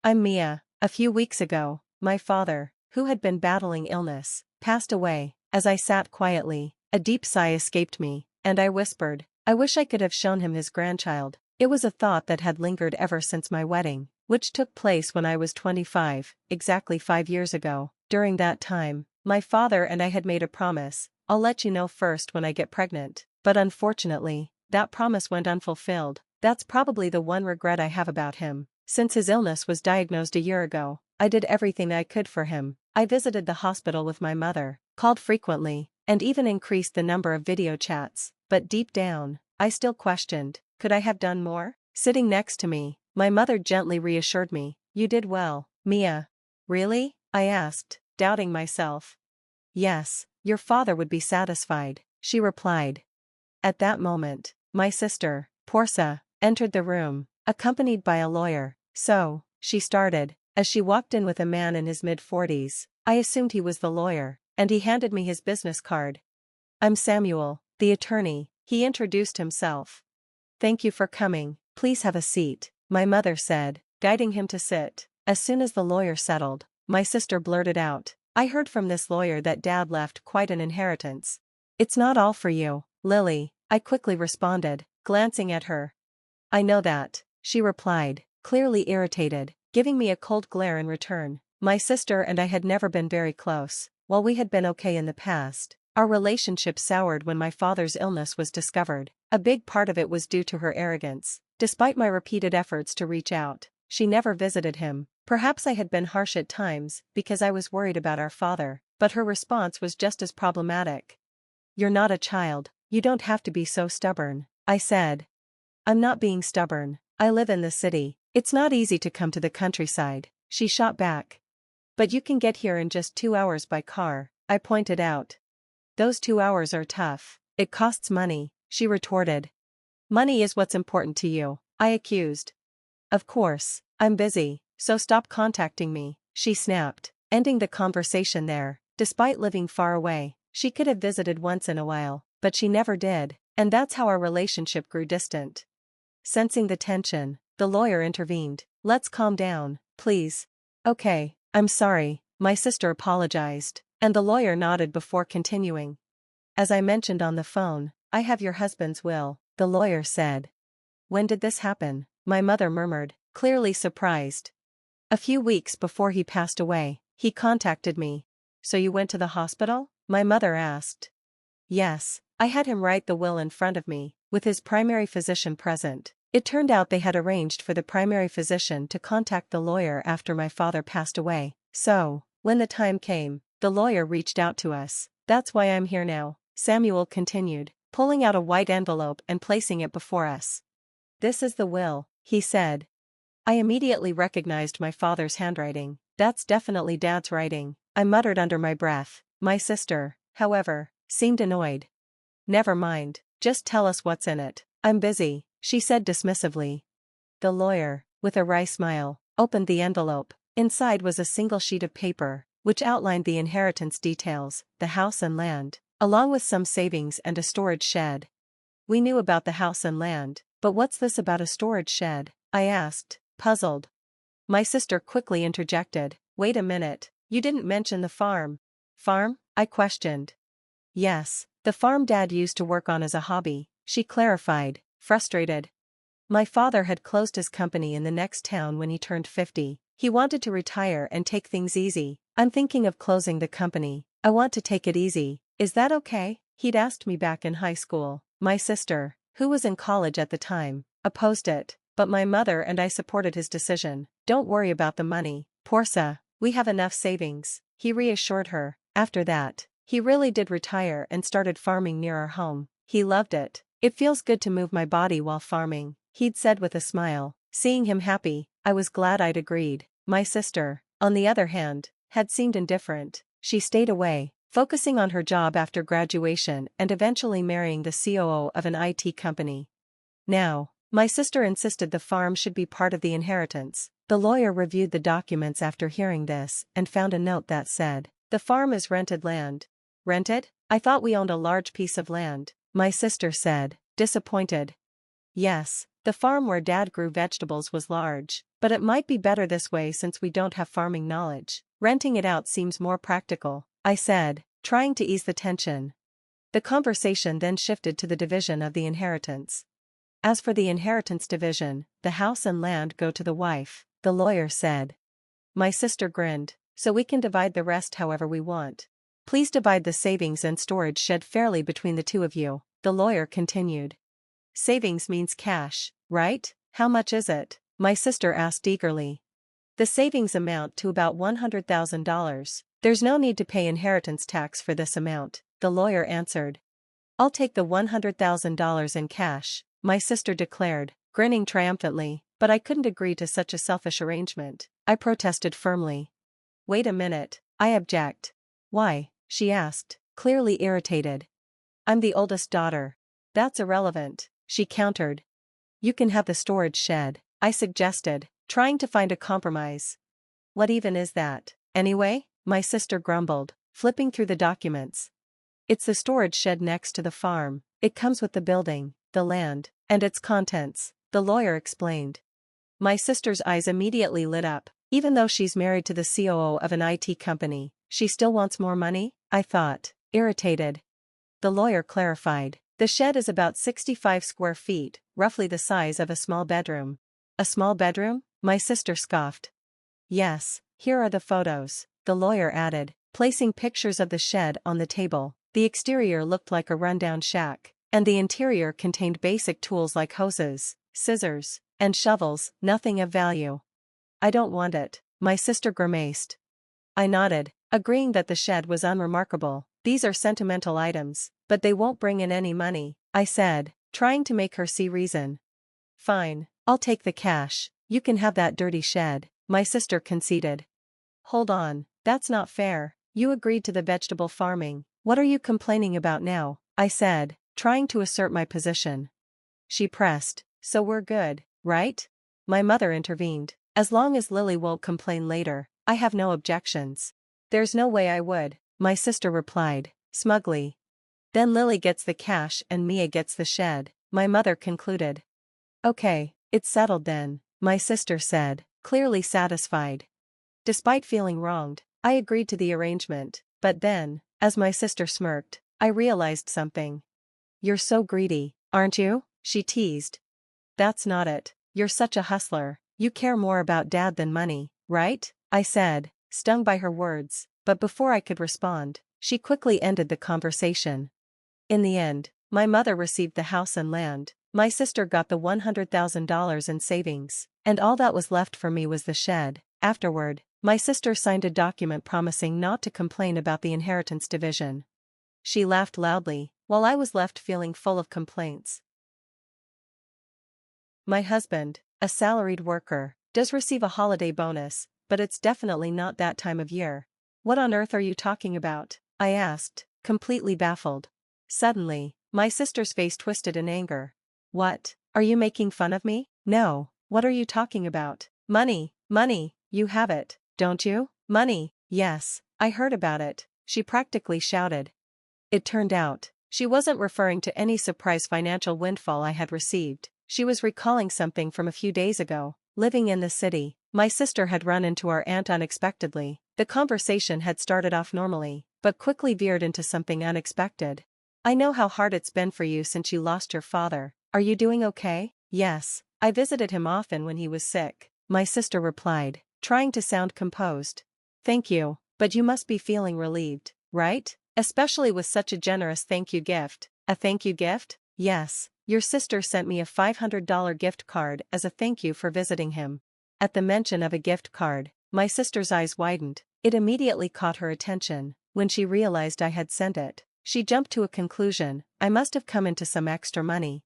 I'm Mia. A few weeks ago, my father, who had been battling illness, passed away. As I sat quietly, a deep sigh escaped me, and I whispered, I wish I could have shown him his grandchild. It was a thought that had lingered ever since my wedding, which took place when I was 25, exactly 5 years ago. During that time, my father and I had made a promise: I'll let you know first when I get pregnant. But unfortunately, that promise went unfulfilled. That's probably the one regret I have about him. Since his illness was diagnosed a year ago, I did everything I could for him. I visited the hospital with my mother, called frequently, and even increased the number of video chats. But deep down, I still questioned, could I have done more? Sitting next to me, my mother gently reassured me, you did well, Mia. Really? I asked, doubting myself. Yes, your father would be satisfied, she replied. At that moment, my sister, Portia, entered the room, accompanied by a lawyer. So, she started, as she walked in with a man in his mid-40s. I assumed he was the lawyer, and he handed me his business card. I'm Samuel, the attorney, he introduced himself. Thank you for coming, please have a seat, my mother said, guiding him to sit. As soon as the lawyer settled, my sister blurted out, I heard from this lawyer that Dad left quite an inheritance. It's not all for you, Lily, I quickly responded, glancing at her. I know that, she replied, clearly irritated, giving me a cold glare in return. My sister and I had never been very close. While we had been okay in the past, our relationship soured when my father's illness was discovered. A big part of it was due to her arrogance. Despite my repeated efforts to reach out, she never visited him. Perhaps I had been harsh at times because I was worried about our father, but her response was just as problematic. You're not a child, you don't have to be so stubborn, I said. I'm not being stubborn, I live in the city. It's not easy to come to the countryside, she shot back. But you can get here in just 2 hours by car, I pointed out. Those 2 hours are tough. It costs money, she retorted. Money is what's important to you, I accused. Of course, I'm busy, so stop contacting me, she snapped, ending the conversation there. Despite living far away, she could have visited once in a while, but she never did, and that's how our relationship grew distant. Sensing the tension, the lawyer intervened. Let's calm down, please. Okay, I'm sorry, my sister apologized, and the lawyer nodded before continuing. As I mentioned on the phone, I have your husband's will, the lawyer said. When did this happen? My mother murmured, clearly surprised. A few weeks before he passed away, he contacted me. So you went to the hospital? My mother asked. Yes, I had him write the will in front of me, with his primary physician present. It turned out they had arranged for the primary physician to contact the lawyer after my father passed away. So, when the time came, the lawyer reached out to us. That's why I'm here now, Samuel continued, pulling out a white envelope and placing it before us. This is the will, he said. I immediately recognized my father's handwriting. That's definitely Dad's writing, I muttered under my breath. My sister, however, seemed annoyed. Never mind, just tell us what's in it. I'm busy, she said dismissively. The lawyer, with a wry smile, opened the envelope. Inside was a single sheet of paper, which outlined the inheritance details, the house and land, along with some savings and a storage shed. We knew about the house and land, but what's this about a storage shed? I asked, puzzled. My sister quickly interjected, wait a minute, you didn't mention the farm. Farm? I questioned. Yes, the farm Dad used to work on as a hobby, she clarified, frustrated. My father had closed his company in the next town when he turned 50. He wanted to retire and take things easy. I'm thinking of closing the company. I want to take it easy. Is that okay? He'd asked me back in high school. My sister, who was in college at the time, opposed it, but my mother and I supported his decision. Don't worry about the money, Portia, we have enough savings, he reassured her. After that, he really did retire and started farming near our home. He loved it. It feels good to move my body while farming, he'd said with a smile. Seeing him happy, I was glad I'd agreed. My sister, on the other hand, had seemed indifferent. She stayed away, focusing on her job after graduation and eventually marrying the COO of an IT company. Now, my sister insisted the farm should be part of the inheritance. The lawyer reviewed the documents after hearing this and found a note that said, the farm is rented land. Rented? I thought we owned a large piece of land, my sister said, disappointed. Yes, The farm where Dad grew vegetables was large, but it might be better this way since we don't have farming knowledge. Renting it out seems more practical, I said, trying to ease the tension. The conversation then shifted to the division of the inheritance. As for the inheritance division, the house and land go to the wife, the lawyer said. My sister grinned. So we can divide the rest however we want. Please divide the savings and storage shed fairly between the two of you, the lawyer continued. Savings means cash, right? How much is it? My sister asked eagerly. The savings amount to about $100,000. There's no need to pay inheritance tax for this amount, the lawyer answered. I'll take the $100,000 in cash, my sister declared, grinning triumphantly, but I couldn't agree to such a selfish arrangement. I protested firmly. Wait a minute, I object. Why? She asked, clearly irritated. I'm the oldest daughter. That's irrelevant, she countered. You can have the storage shed, I suggested, trying to find a compromise. What even is that, anyway? My sister grumbled, flipping through the documents. It's the storage shed next to the farm. It comes with the building, the land, and its contents, the lawyer explained. My sister's eyes immediately lit up. Even though she's married to the COO of an IT company, she still wants more money, I thought, irritated. The lawyer clarified. The shed is about 65 square feet, roughly the size of a small bedroom. A small bedroom? My sister scoffed. Yes, here are the photos, the lawyer added, placing pictures of the shed on the table. The exterior looked like a rundown shack, and the interior contained basic tools like hoses, scissors, and shovels, nothing of value. I don't want it, my sister grimaced. I nodded, agreeing that the shed was unremarkable. These are sentimental items, but they won't bring in any money, I said, trying to make her see reason. Fine, I'll take the cash, you can have that dirty shed, my sister conceded. Hold on, that's not fair, you agreed to the vegetable farming, what are you complaining about now? I said, trying to assert my position. She pressed, so we're good, right? My mother intervened. As long as Lily won't complain later, I have no objections. There's no way I would, my sister replied, smugly. Then Lily gets the cash and Mia gets the shed, my mother concluded. Okay, it's settled then, my sister said, clearly satisfied. Despite feeling wronged, I agreed to the arrangement, but then, as my sister smirked, I realized something. You're so greedy, aren't you? She teased. That's not it, you're such a hustler. You care more about Dad than money, right? I said, stung by her words, but before I could respond, she quickly ended the conversation. In the end, my mother received the house and land, my sister got the $100,000 in savings, and all that was left for me was the shed. Afterward, my sister signed a document promising not to complain about the inheritance division. She laughed loudly, while I was left feeling full of complaints. My husband, a salaried worker, does receive a holiday bonus, but it's definitely not that time of year. What on earth are you talking about? I asked, completely baffled. Suddenly, my sister's face twisted in anger. What? Are you making fun of me? No, what are you talking about? Money, money, you have it, don't you? Money, yes, I heard about it, she practically shouted. It turned out, she wasn't referring to any surprise financial windfall I had received. She was recalling something from a few days ago. Living in the city, my sister had run into our aunt unexpectedly. The conversation had started off normally, but quickly veered into something unexpected. I know how hard it's been for you since you lost your father. Are you doing okay? Yes, I visited him often when he was sick, my sister replied, trying to sound composed. Thank you, but you must be feeling relieved, right? Especially with such a generous thank you gift. A thank you gift? Yes. Your sister sent me a $500 gift card as a thank you for visiting him. At the mention of a gift card, my sister's eyes widened. It immediately caught her attention. When she realized I had sent it, she jumped to a conclusion. I must have come into some extra money.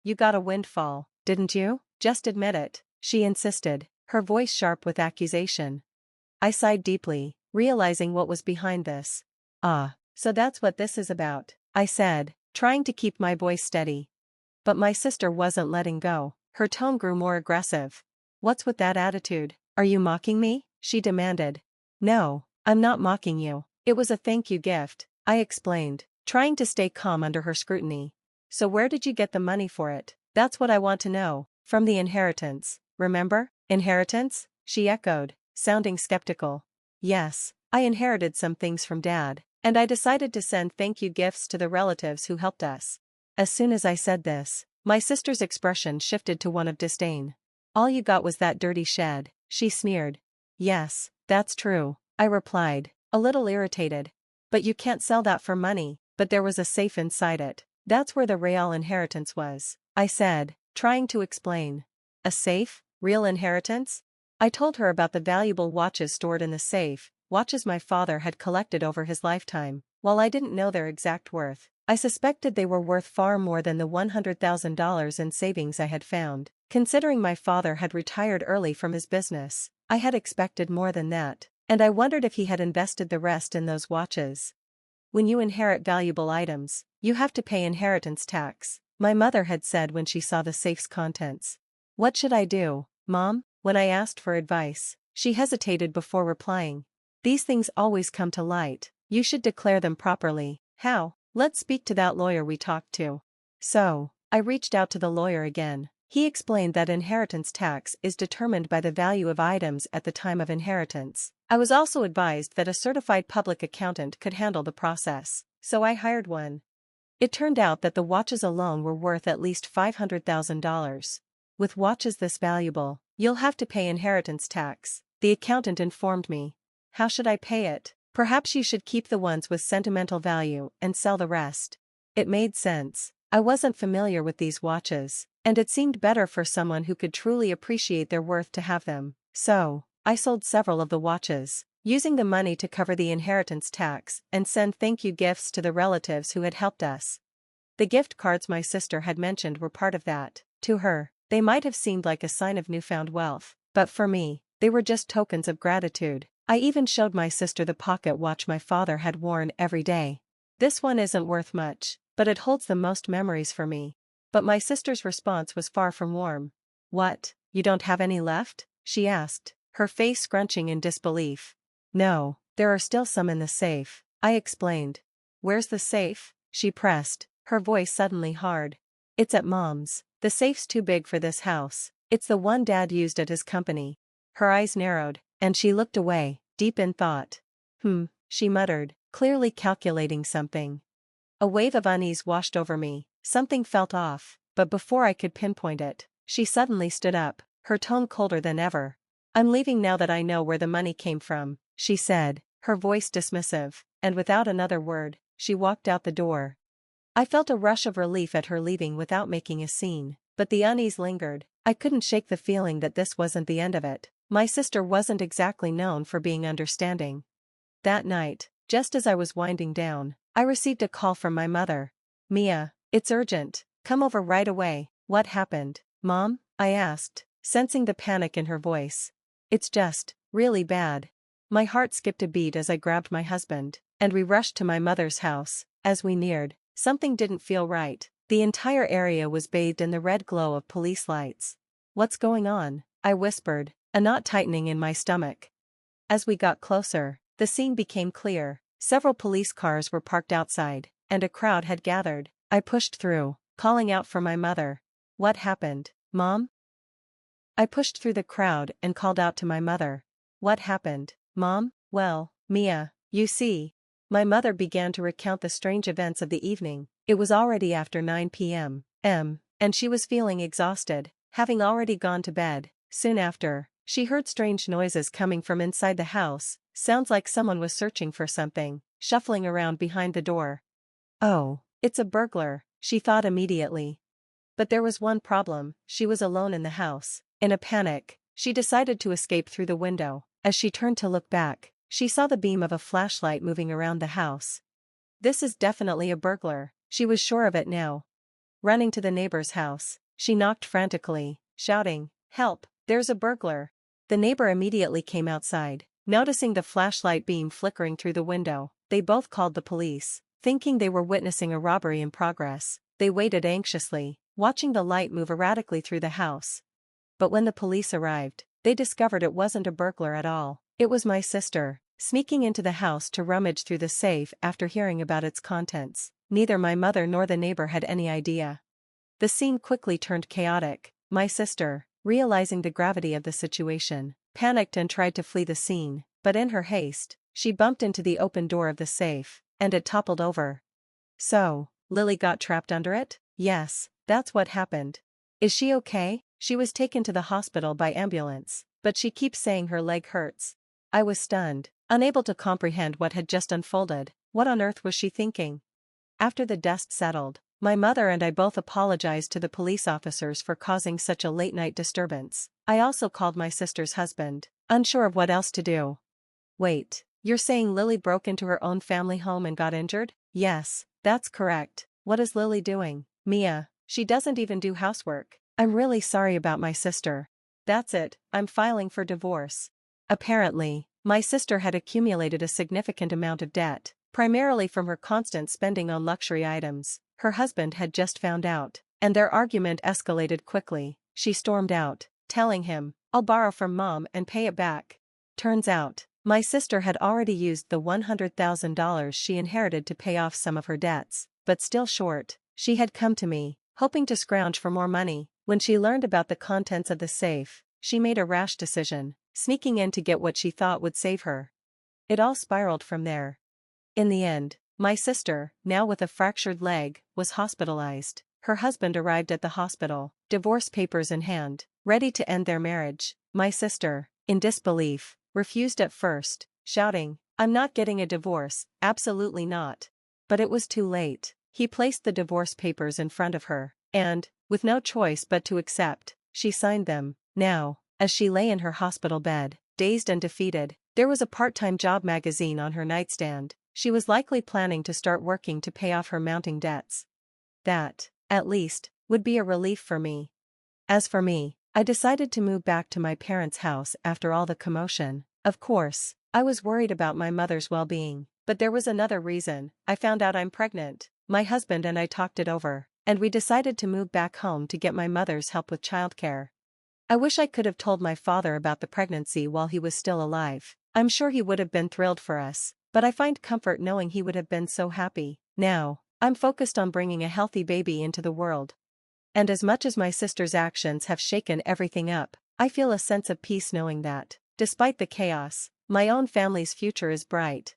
You got a windfall, didn't you? Just admit it, she insisted, her voice sharp with accusation. I sighed deeply, realizing what was behind this. Ah, so that's what this is about, I said, trying to keep my voice steady. But my sister wasn't letting go. Her tone grew more aggressive. What's with that attitude? Are you mocking me? She demanded. No, I'm not mocking you. It was a thank you gift, I explained, trying to stay calm under her scrutiny. So where did you get the money for it? That's what I want to know. From the inheritance, remember? Inheritance? She echoed, sounding skeptical. Yes, I inherited some things from Dad, and I decided to send thank you gifts to the relatives who helped us. As soon as I said this, my sister's expression shifted to one of disdain. All you got was that dirty shed, she sneered. Yes, that's true, I replied, a little irritated. But you can't sell that for money. But there was a safe inside it. That's where the real inheritance was, I said, trying to explain. A safe? Real inheritance? I told her about the valuable watches stored in the safe, watches my father had collected over his lifetime. While I didn't know their exact worth, I suspected they were worth far more than the $100,000 in savings I had found. Considering my father had retired early from his business, I had expected more than that, and I wondered if he had invested the rest in those watches. When you inherit valuable items, you have to pay inheritance tax, my mother had said when she saw the safe's contents. What should I do, Mom? When I asked for advice, she hesitated before replying. These things always come to light, you should declare them properly. How? Let's speak to that lawyer we talked to. So, I reached out to the lawyer again. He explained that inheritance tax is determined by the value of items at the time of inheritance. I was also advised that a certified public accountant could handle the process, so I hired one. It turned out that the watches alone were worth at least $500,000. With watches this valuable, you'll have to pay inheritance tax, the accountant informed me. How should I pay it? Perhaps you should keep the ones with sentimental value and sell the rest. It made sense. I wasn't familiar with these watches, and it seemed better for someone who could truly appreciate their worth to have them. So, I sold several of the watches, using the money to cover the inheritance tax and send thank you gifts to the relatives who had helped us. The gift cards my sister had mentioned were part of that. To her, they might have seemed like a sign of newfound wealth, but for me, they were just tokens of gratitude. I even showed my sister the pocket watch my father had worn every day. This one isn't worth much, but it holds the most memories for me. But my sister's response was far from warm. What, you don't have any left? She asked, her face scrunching in disbelief. No, there are still some in the safe, I explained. Where's the safe? She pressed, her voice suddenly hard. It's at Mom's. The safe's too big for this house. It's the one Dad used at his company. Her eyes narrowed, and she looked away, deep in thought. She muttered, clearly calculating something. A wave of unease washed over me. Something felt off, but before I could pinpoint it, she suddenly stood up, her tone colder than ever. I'm leaving now that I know where the money came from, she said, her voice dismissive, and without another word, she walked out the door. I felt a rush of relief at her leaving without making a scene, but the unease lingered. I couldn't shake the feeling that this wasn't the end of it. My sister wasn't exactly known for being understanding. That night, just as I was winding down, I received a call from my mother. Mia, it's urgent. Come over right away. What happened, Mom? I asked, sensing the panic in her voice. It's just, really bad. My heart skipped a beat as I grabbed my husband, and we rushed to my mother's house. As we neared, something didn't feel right. The entire area was bathed in the red glow of police lights. What's going on? I whispered, a knot tightening in my stomach. As we got closer, the scene became clear. Several police cars were parked outside, and a crowd had gathered. I pushed through, calling out for my mother. What happened, Mom? I pushed through the crowd and called out to my mother. What happened, Mom? Well, Mia, you see. My mother began to recount the strange events of the evening. It was already after 9 p.m., and she was feeling exhausted, having already gone to bed. Soon after, she heard strange noises coming from inside the house, sounds like someone was searching for something, shuffling around behind the door. Oh, it's a burglar, she thought immediately. But there was one problem, she was alone in the house. In a panic, she decided to escape through the window. As she turned to look back, she saw the beam of a flashlight moving around the house. This is definitely a burglar, she was sure of it now. Running to the neighbor's house, she knocked frantically, shouting, "Help, there's a burglar." The neighbor immediately came outside. Noticing the flashlight beam flickering through the window, they both called the police. Thinking they were witnessing a robbery in progress, they waited anxiously, watching the light move erratically through the house. But when the police arrived, they discovered it wasn't a burglar at all. It was my sister, sneaking into the house to rummage through the safe after hearing about its contents. Neither my mother nor the neighbor had any idea. The scene quickly turned chaotic. My sister, realizing the gravity of the situation, panicked and tried to flee the scene, but in her haste, she bumped into the open door of the safe, and it toppled over. So, Lily got trapped under it? Yes, that's what happened. Is she okay? She was taken to the hospital by ambulance, but she keeps saying her leg hurts. I was stunned, unable to comprehend what had just unfolded. What on earth was she thinking? After the dust settled, my mother and I both apologized to the police officers for causing such a late-night disturbance. I also called my sister's husband, unsure of what else to do. Wait, you're saying Lily broke into her own family home and got injured? Yes, that's correct. What is Lily doing? Mia, she doesn't even do housework. I'm really sorry about my sister. That's it, I'm filing for divorce. Apparently, my sister had accumulated a significant amount of debt, primarily from her constant spending on luxury items. Her husband had just found out, and their argument escalated quickly. She stormed out, telling him, "I'll borrow from Mom and pay it back." Turns out, my sister had already used the $100,000 she inherited to pay off some of her debts, but still short. She had come to me, hoping to scrounge for more money. When she learned about the contents of the safe, she made a rash decision, sneaking in to get what she thought would save her. It all spiraled from there. In the end, my sister, now with a fractured leg, was hospitalized. Her husband arrived at the hospital, divorce papers in hand, ready to end their marriage. My sister, in disbelief, refused at first, shouting, "I'm not getting a divorce, absolutely not." But it was too late. He placed the divorce papers in front of her, and, with no choice but to accept, she signed them. Now, as she lay in her hospital bed, dazed and defeated, there was a part-time job magazine on her nightstand. She was likely planning to start working to pay off her mounting debts. That, at least, would be a relief for me. As for me, I decided to move back to my parents' house after all the commotion. Of course, I was worried about my mother's well-being, but there was another reason. I found out I'm pregnant. My husband and I talked it over, and we decided to move back home to get my mother's help with childcare. I wish I could have told my father about the pregnancy while he was still alive. I'm sure he would have been thrilled for us, but I find comfort knowing he would have been so happy. Now, I'm focused on bringing a healthy baby into the world. And as much as my sister's actions have shaken everything up, I feel a sense of peace knowing that, despite the chaos, my own family's future is bright.